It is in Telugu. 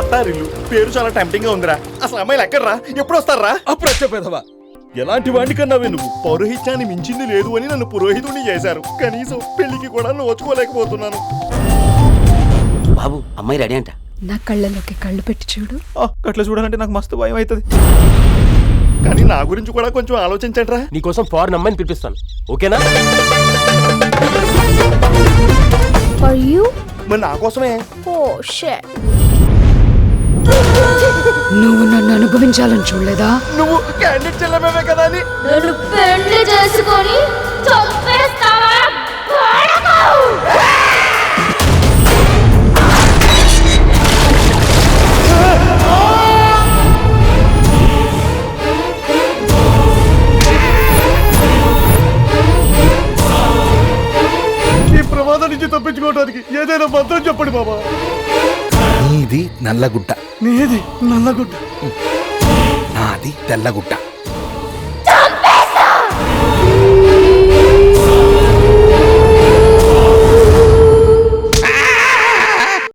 అత్తారిల్లు పేరు చాలా టెంప్టింగ్ గా ఉందిరా. అసలు అమ్మాయిలు ఎక్కడ్రా, ఎప్పుడు వస్తారా? అప్రచ్చ ఎలాంటి వాడిని కన్నావే నువ్వు? పౌరోహిత్యాన్ని మించింది లేదు అని నన్ను పురోహితుడిని చేశారు. కనీసం పెళ్లికి కూడా నోచుకోలేకపోతున్నాను. బాబు అమ్మాయి రెడీ అంట. నా కళ్ళలోకి కళ్ళు పెట్టి చూడు. అట్లా చూడాలంటే నాకు మస్తు భయం అవుతుంది. కానీ నా గురించి కూడా కొంచెం ఆలోచించండి రా. నీకోసం ఫారెన్ అమ్మాయిని పిలిపిస్తాను, ఓకేనా? For you? మరి నా కోసమే. Oh shit. నువ్వు నన్ను అనుభవించాలని చూడలేదా? నువ్వు క్యాండిడేట్ చెల్లమే కదా అని. నన్ను పెళ్లి చేసుకొని చంపేస్తావా? ఈ ప్రమాదం నుంచి తప్పించుకోవడానికి ఏదైనా మంత్రం చెప్పండి బాబా. నీది నల్లగుడ్డ, నీది నల్లగుడ్డ, నాది తెల్లగుడ్డ.